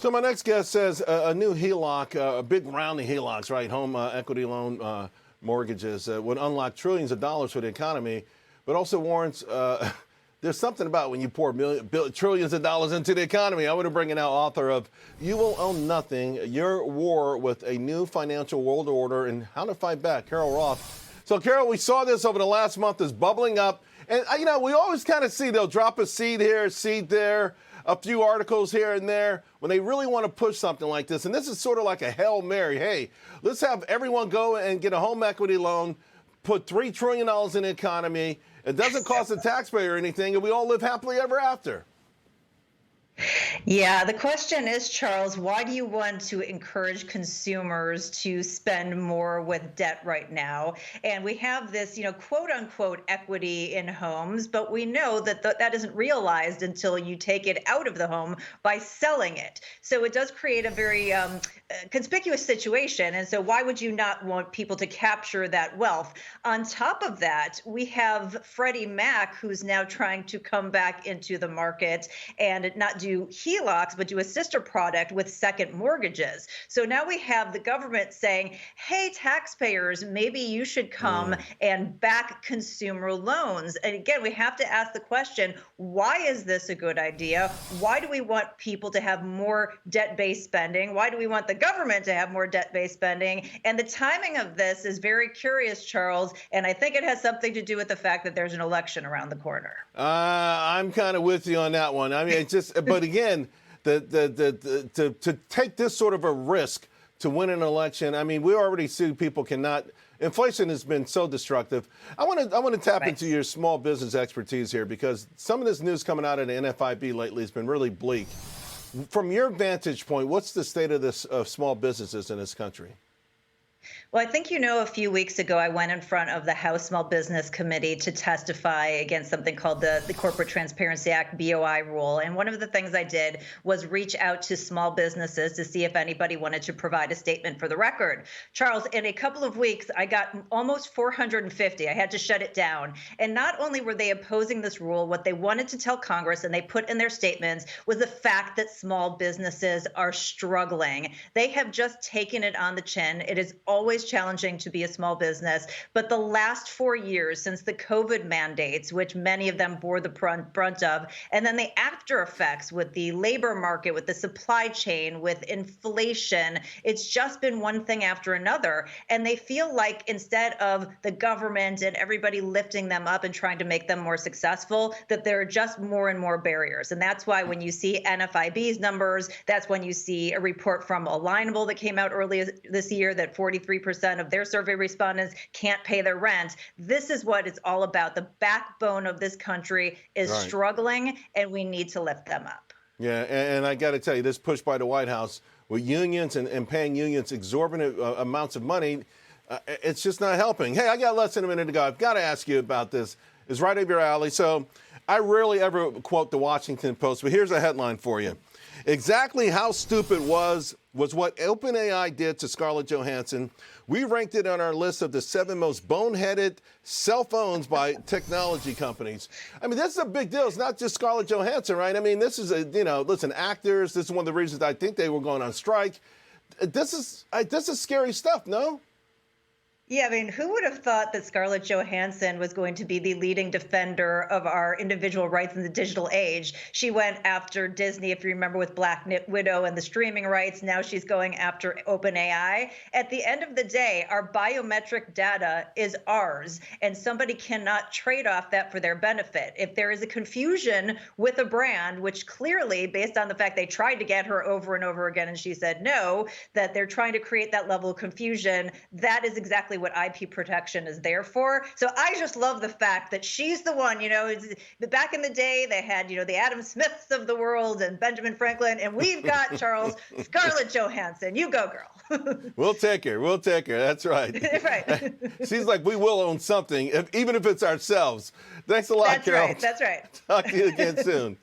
So my next guest says a new HELOC, a big round of HELOCs, right, home equity loan mortgages, would unlock trillions of dollars for the economy, but also warrants there's something about when you pour trillions of dollars into the economy. I want to bring in our author of You Will Own Nothing, Your War with a New Financial World Order and How to Fight Back, Carol Roth. So, Carol, we saw this over the last month is bubbling up. And, you know, we always kind of see they'll drop a seed here, a seed there, a few articles here and there when they really want to push something like this. And this is sort of like a Hail Mary. Hey, let's have everyone go and get a home equity loan, put $3 trillion in the economy. It doesn't cost the taxpayer anything, and we all live happily ever after. Yeah, the question is, Charles, why do you want to encourage consumers to spend more with debt right now? And we have this, quote unquote equity in homes, but we know that that isn't realized until you take it out of the home by selling it. So it does create a very conspicuous situation. And so why would you not want people to capture that wealth? On top of that, we have Freddie Mac, who's now trying to come back into the market and not do HELOCs, but do a sister product with second mortgages. So now we have the government saying, hey, taxpayers, maybe you should come and back consumer loans. And again, we have to ask the question, why is this a good idea? Why do we want people to have more debt-based spending? Why do we want the government to have more debt-based spending? And the timing of this is very curious, Charles, and I think it has something to do with the fact that there's an election around the corner. I'm kind of with you on that one. I mean, it's just, but again, to take this sort of a risk to win an election, I mean, we already see people cannot. Inflation has been so destructive. I want to tap into your small business expertise here because some of this news coming out of the NFIB lately has been really bleak. From your vantage point, what's the state of small businesses in this country? Well, I think a few weeks ago, I went in front of the House Small Business Committee to testify against something called the Corporate Transparency Act BOI rule. And one of the things I did was reach out to small businesses to see if anybody wanted to provide a statement for the record. Charles, in a couple of weeks, I got almost 450. I had to shut it down. And not only were they opposing this rule, what they wanted to tell Congress and they put in their statements was the fact that small businesses are struggling. They have just taken it on the chin. It is always challenging to be a small business. But the last 4 years since the COVID mandates, which many of them bore the brunt of, and then the after effects with the labor market, with the supply chain, with inflation, it's just been one thing after another. And they feel like instead of the government and everybody lifting them up and trying to make them more successful, that there are just more and more barriers. And that's why when you see NFIB's numbers, that's when you see a report from Alignable that came out earlier this year that 43% of their survey respondents can't pay their rent. This is what it's all about. The backbone of this country is struggling, and we need to lift them up. Yeah, and I got to tell you, this push by the White House with unions and paying unions exorbitant amounts of money, it's just not helping. Hey, I got less than a minute to go. I've got to ask you about this. It's right up your alley. So I rarely ever quote the Washington Post, but here's a headline for you. Exactly how stupid was what OpenAI did to Scarlett Johansson. We ranked it on our list of the 7 most boneheaded cell phones by technology companies. I mean, this is a big deal. It's not just Scarlett Johansson, right? I mean, this is listen, actors. This is one of the reasons I think they were going on strike. This is scary stuff, no? Yeah, I mean, who would have thought that Scarlett Johansson was going to be the leading defender of our individual rights in the digital age? She went after Disney, if you remember, with Black Widow and the streaming rights. Now she's going after OpenAI. At the end of the day, our biometric data is ours, and somebody cannot trade off that for their benefit. If there is a confusion with a brand, which clearly, based on the fact they tried to get her over and over again and she said no, that they're trying to create that level of confusion, that is exactly what IP protection is there for. So I just love the fact that she's the one, back in the day, they had, the Adam Smiths of the world and Benjamin Franklin, and we've got, Charles, Scarlett Johansson. You go, girl. We'll take her. We'll take her. That's right. Right. Seems like we will own something, even if it's ourselves. Thanks a lot, Carol. That's right. Talk to you again soon.